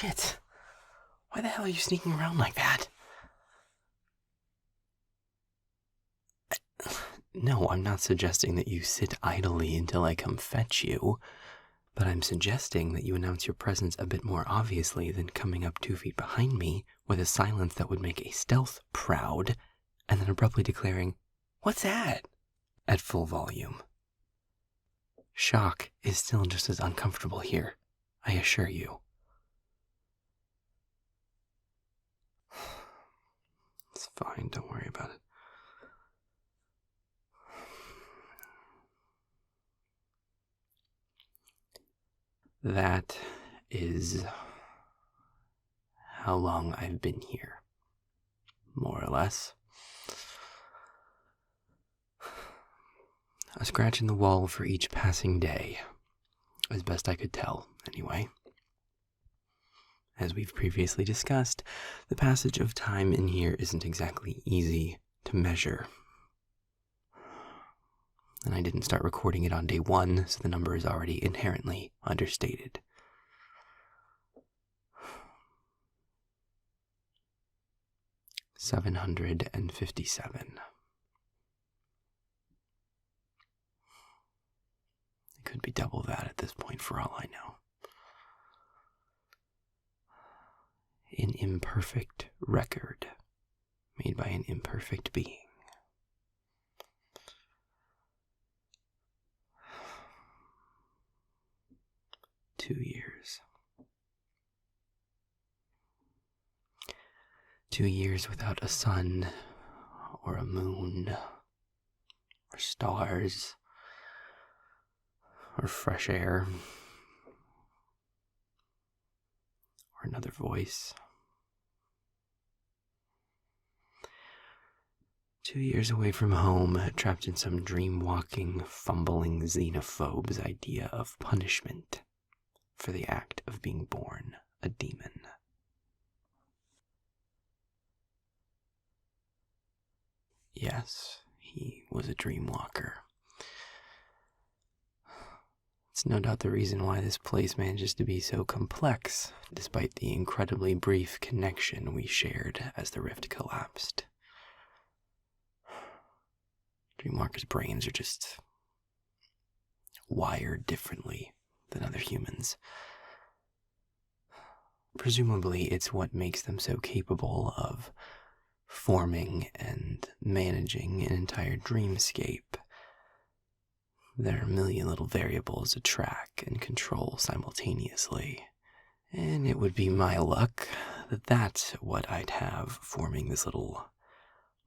Shit. Why the hell are you sneaking around like that? No, I'm not suggesting that you sit idly until I come fetch you, but I'm suggesting that you announce your presence a bit more obviously than coming up 2 feet behind me with a silence that would make a stealth proud, and then abruptly declaring, "What's that?" at full volume. Shock is still just as uncomfortable here, I assure you. It's fine, don't worry about it. That is how long I've been here, more or less. A scratch in the wall for each passing day, as best I could tell, anyway. As we've previously discussed, the passage of time in here isn't exactly easy to measure. And I didn't start recording it on day 1, so the number is already inherently understated. $757. It could be double that at this point for all I know. An imperfect record made by an imperfect being. Two years. 2 years without a sun, or a moon, or stars, or fresh air, or another voice. 2 years away from home, trapped in some dream-walking, fumbling xenophobe's idea of punishment for the act of being born a demon. Yes, he was a dreamwalker. It's no doubt the reason why this place manages to be so complex, despite the incredibly brief connection we shared as the rift collapsed. Dreamwalkers' brains are just wired differently than other humans. Presumably, it's what makes them so capable of forming and managing an entire dreamscape. There are a million little variables to track and control simultaneously, and it would be my luck that that's what I'd have forming this little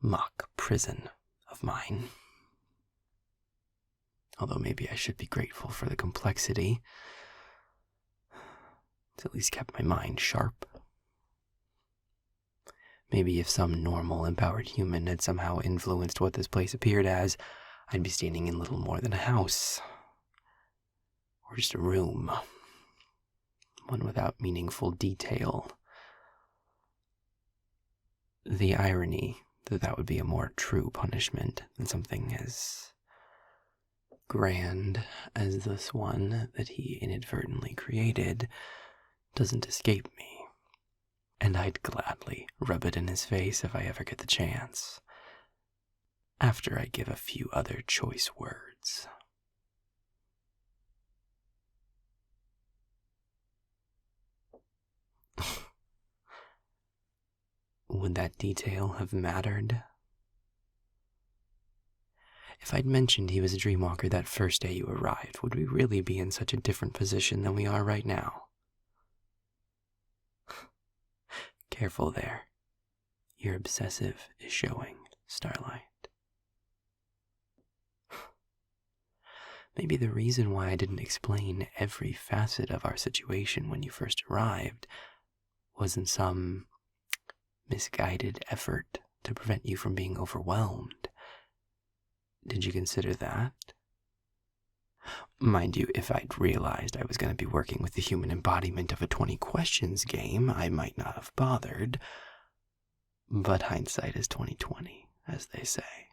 mock prison of mine. Although maybe I should be grateful for the complexity. It's at least kept my mind sharp. Maybe if some normal, empowered human had somehow influenced what this place appeared as, I'd be standing in little more than a house. Or just a room. One without meaningful detail. The irony that would be a more true punishment than something as grand as this one that he inadvertently created doesn't escape me. And I'd gladly rub it in his face if I ever get the chance. After I give a few other choice words. Would that detail have mattered? If I'd mentioned he was a dreamwalker that first day you arrived, would we really be in such a different position than we are right now? Careful there. Your obsessive is showing, Starlight. Maybe the reason why I didn't explain every facet of our situation when you first arrived was in some misguided effort to prevent you from being overwhelmed. Did you consider that? Mind you, if I'd realized I was going to be working with the human embodiment of a 20 questions game, I might not have bothered. But hindsight is 20/20, as they say.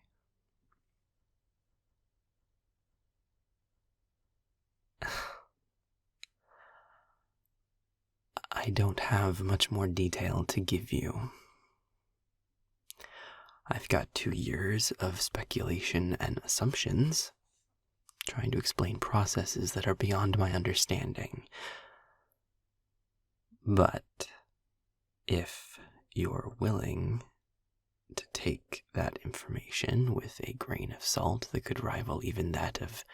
I don't have much more detail to give you. I've got 2 years of speculation and assumptions, trying to explain processes that are beyond my understanding. But if you're willing to take that information with a grain of salt that could rival even that of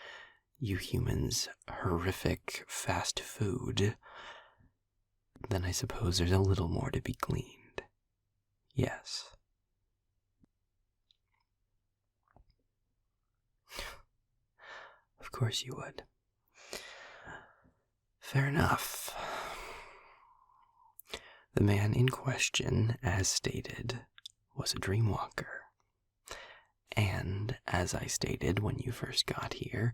you humans' horrific fast food, then I suppose there's a little more to be gleaned. Yes. Of course you would. Fair enough. The man in question, as stated, was a dreamwalker. And, as I stated when you first got here,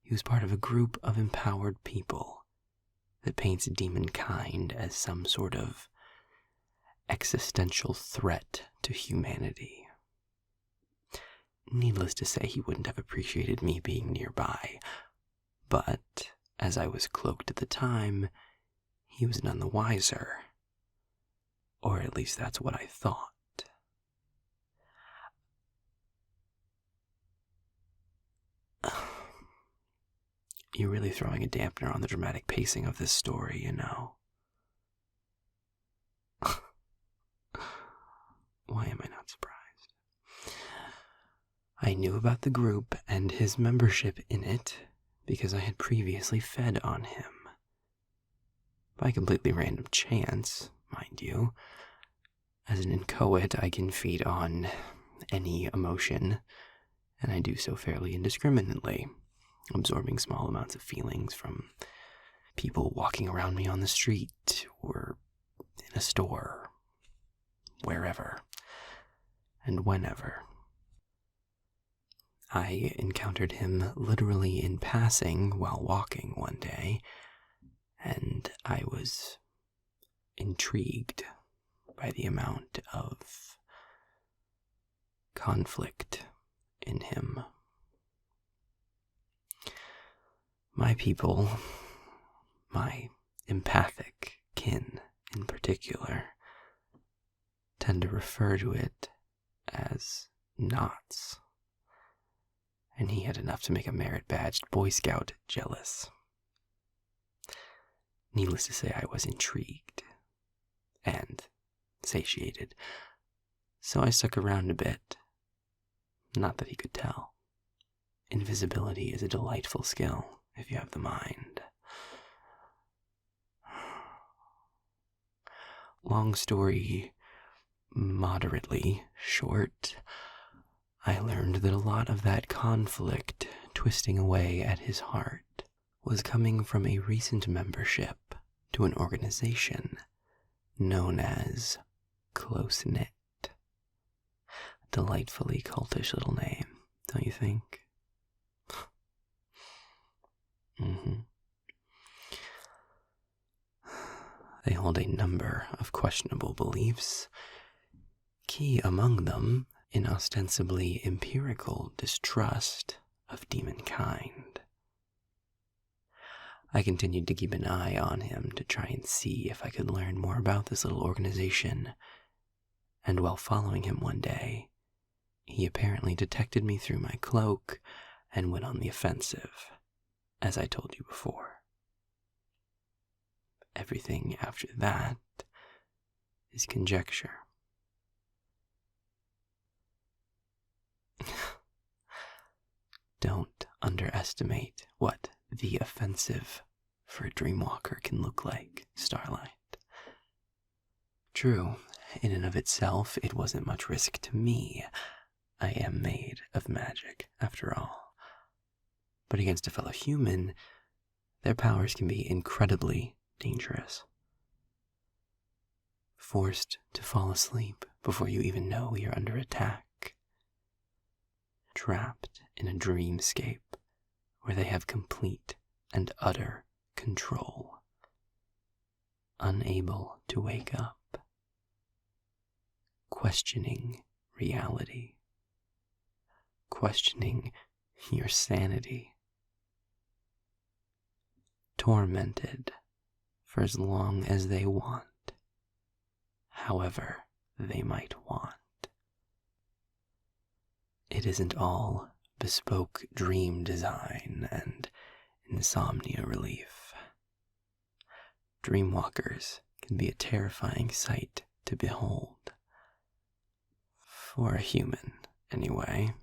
he was part of a group of empowered people that paints demonkind as some sort of existential threat to humanity. Needless to say, he wouldn't have appreciated me being nearby, but as I was cloaked at the time, he was none the wiser. Or at least that's what I thought. You're really throwing a dampener on the dramatic pacing of this story, you know. Why am I not surprised? I knew about the group and his membership in it because I had previously fed on him. By completely random chance, mind you. As an inchoate, I can feed on any emotion, and I do so fairly indiscriminately, absorbing small amounts of feelings from people walking around me on the street or in a store, wherever and whenever. I encountered him literally in passing while walking one day, and I was intrigued by the amount of conflict in him. My people, my empathic kin in particular, tend to refer to it as knots. And he had enough to make a merit-badged Boy Scout jealous. Needless to say, I was intrigued and satiated, so I stuck around a bit. Not that he could tell. Invisibility is a delightful skill if you have the mind. Long story moderately short, I learned that a lot of that conflict twisting away at his heart was coming from a recent membership to an organization known as Close Knit. Delightfully cultish little name, don't you think? They hold a number of questionable beliefs, key among them in ostensibly empirical distrust of demonkind. I continued to keep an eye on him to try and see if I could learn more about this little organization, and while following him one day, he apparently detected me through my cloak and went on the offensive, as I told you before. Everything after that is conjecture. Don't underestimate what the offensive for a dreamwalker can look like, Starlight. True, in and of itself, it wasn't much risk to me. I am made of magic, after all. But against a fellow human, their powers can be incredibly dangerous. Forced to fall asleep before you even know you're under attack. Trapped in a dreamscape where they have complete and utter control. Unable to wake up. Questioning reality. Questioning your sanity. Tormented for as long as they want, however they might want. It isn't all bespoke dream design and insomnia relief. Dreamwalkers can be a terrifying sight to behold. For a human, anyway.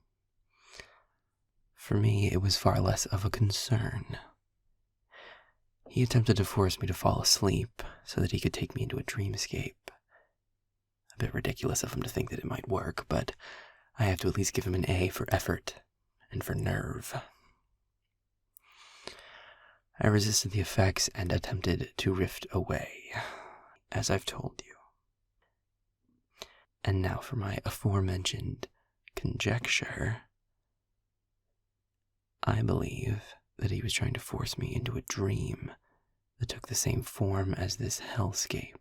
For me, it was far less of a concern. He attempted to force me to fall asleep so that he could take me into a dreamscape. A bit ridiculous of him to think that it might work, but I have to at least give him an A for effort and for nerve. I resisted the effects and attempted to drift away, as I've told you. And now for my aforementioned conjecture. I believe that he was trying to force me into a dream that took the same form as this hellscape.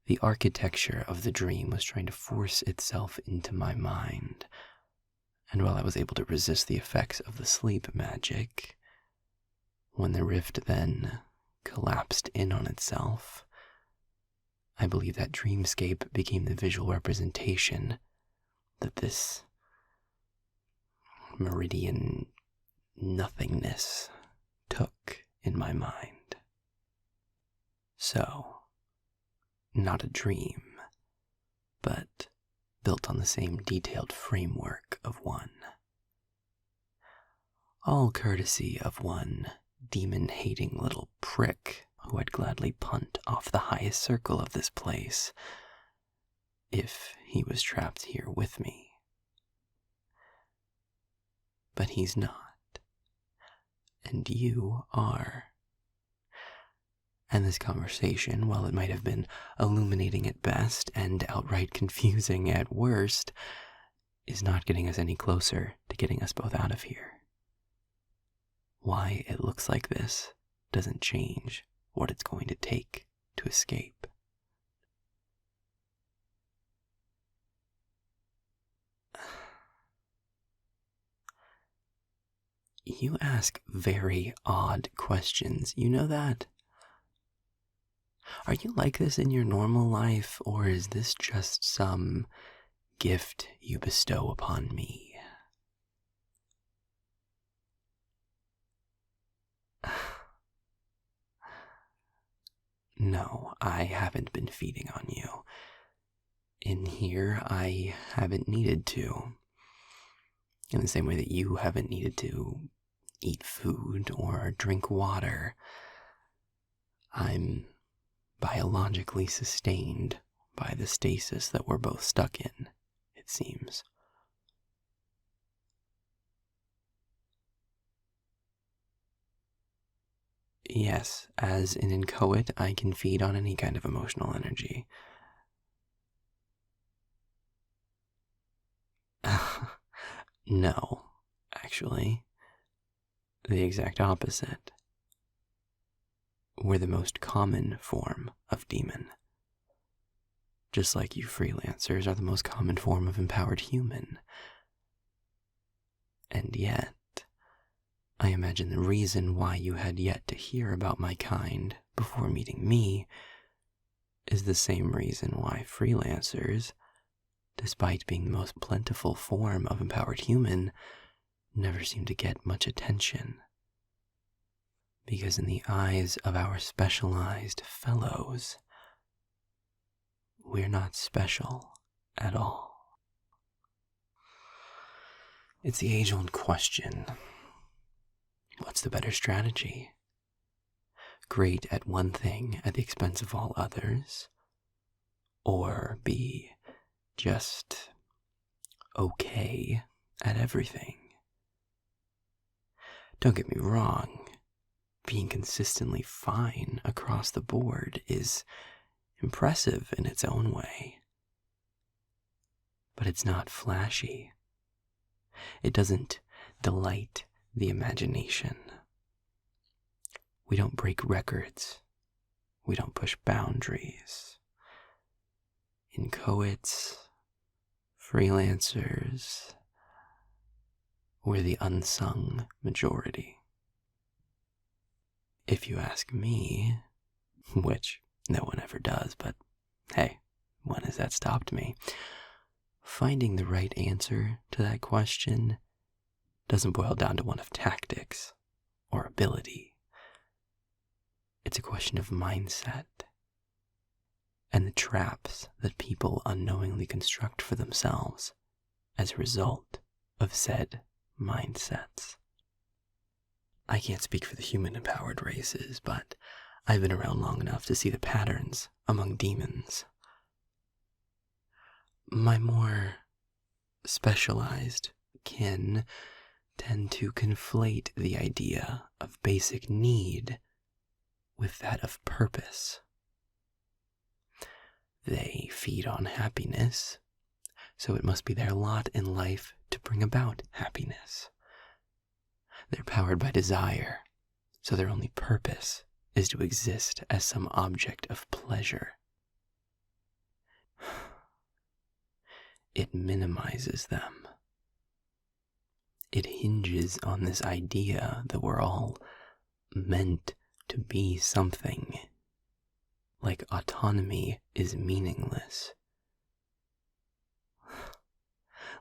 The architecture of the dream was trying to force itself into my mind, and while I was able to resist the effects of the sleep magic, when the rift then collapsed in on itself, I believe that dreamscape became the visual representation that this meridian nothingness took in my mind. So, not a dream, but built on the same detailed framework of one. All courtesy of one demon-hating little prick who I'd gladly punt off the highest circle of this place if he was trapped here with me. But he's not, and you are. And this conversation, while it might have been illuminating at best and outright confusing at worst, is not getting us any closer to getting us both out of here. Why it looks like this doesn't change what it's going to take to escape. You ask very odd questions, you know that? Are you like this in your normal life, or is this just some gift you bestow upon me? No, I haven't been feeding on you. In here, I haven't needed to. In the same way that you haven't needed to eat food or drink water. I'm biologically sustained by the stasis that we're both stuck in, it seems. Yes, as an inchoate, I can feed on any kind of emotional energy. No, actually. The exact opposite. We're the most common form of demon. Just like you freelancers are the most common form of empowered human. And yet, I imagine the reason why you had yet to hear about my kind before meeting me is the same reason why freelancers, despite being the most plentiful form of empowered human, never seem to get much attention. Because in the eyes of our specialized fellows, we're not special at all. It's the age-old question. What's the better strategy? Great at one thing at the expense of all others? Or be just okay at everything? Don't get me wrong, being consistently fine across the board is impressive in its own way. But it's not flashy. It doesn't delight the imagination. We don't break records. We don't push boundaries. Inchoates, freelancers, we're the unsung majority. If you ask me, which no one ever does, but hey, when has that stopped me? Finding the right answer to that question doesn't boil down to one of tactics or ability. It's a question of mindset and the traps that people unknowingly construct for themselves as a result of said mindsets. I can't speak for the human-empowered races, but I've been around long enough to see the patterns among demons. My more specialized kin tend to conflate the idea of basic need with that of purpose. They feed on happiness, so it must be their lot in life to bring about happiness. They're powered by desire, so their only purpose is to exist as some object of pleasure. It minimizes them. It hinges on this idea that we're all meant to be something. Like autonomy is meaningless.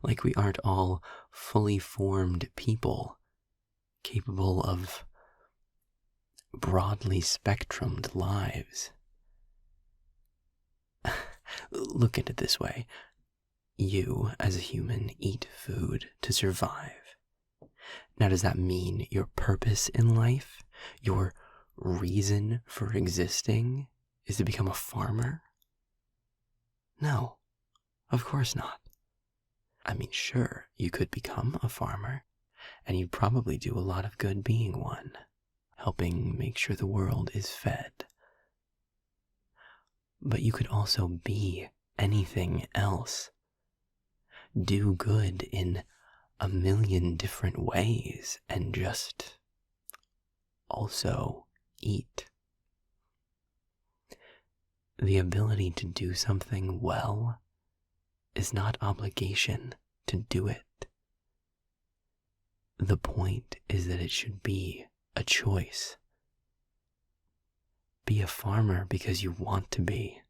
Like we aren't all fully formed people capable of broadly spectrumed lives. Look at it this way. You, as a human, eat food to survive. Now, does that mean your purpose in life, your reason for existing, is to become a farmer? No, of course not. I mean, sure, you could become a farmer, and you'd probably do a lot of good being one, helping make sure the world is fed. But you could also be anything else. Do good in a million different ways and just also eat. The ability to do something well is not obligation to do it. The point is that it should be a choice. Be a farmer because you want to be,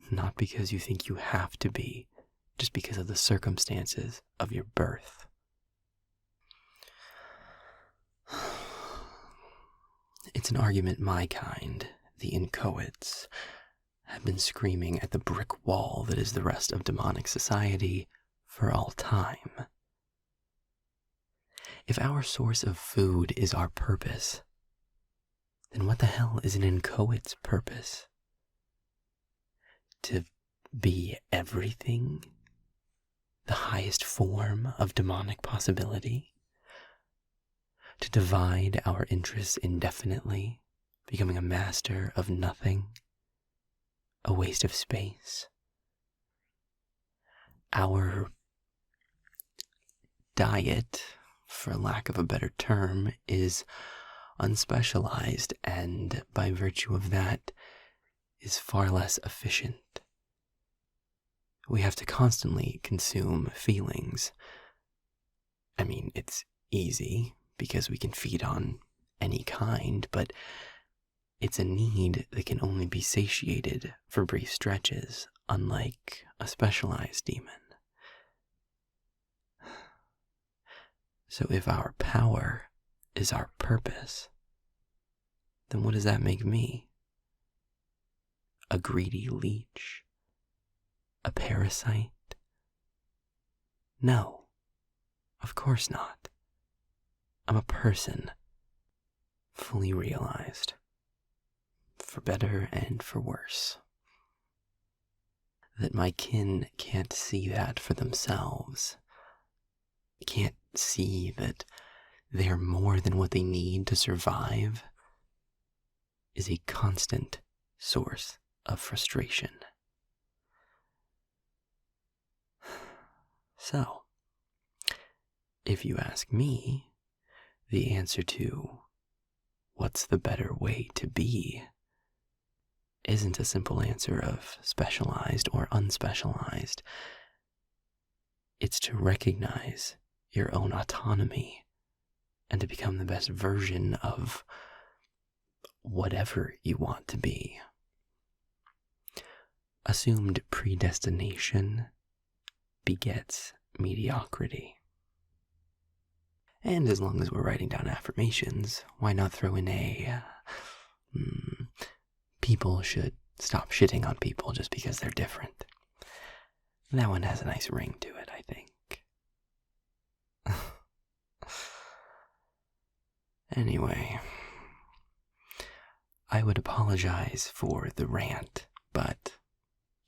not because you think you have to be, just because of the circumstances of your birth. It's an argument my kind, the inchoates, have been screaming at the brick wall that is the rest of demonic society for all time. If our source of food is our purpose, then what the hell is an inchoate's purpose? To be everything? The highest form of demonic possibility? To divide our interests indefinitely, becoming a master of nothing? A waste of space? Our diet, for lack of a better term, is unspecialized and, by virtue of that, is far less efficient. We have to constantly consume feelings. I mean, it's easy because we can feed on any kind, but it's a need that can only be satiated for brief stretches, unlike a specialized demon. So if our power is our purpose, then what does that make me? A greedy leech? A parasite? No, of course not. I'm a person, fully realized, for better and for worse. That my kin can't see that for themselves, can't see that they're more than what they need to survive, is a constant source of frustration. So, if you ask me, the answer to what's the better way to be isn't a simple answer of specialized or unspecialized. It's to recognize your own autonomy and to become the best version of whatever you want to be. Assumed predestination begets mediocrity. And as long as we're writing down affirmations, why not throw in people should stop shitting on people just because they're different. That one has a nice ring to it, I think. Anyway, I would apologize for the rant, but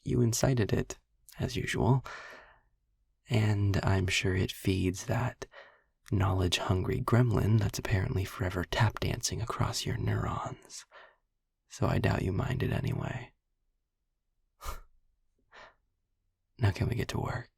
you incited it, as usual, and I'm sure it feeds that knowledge-hungry gremlin that's apparently forever tap dancing across your neurons. So I doubt you mind it anyway. Now can we get to work?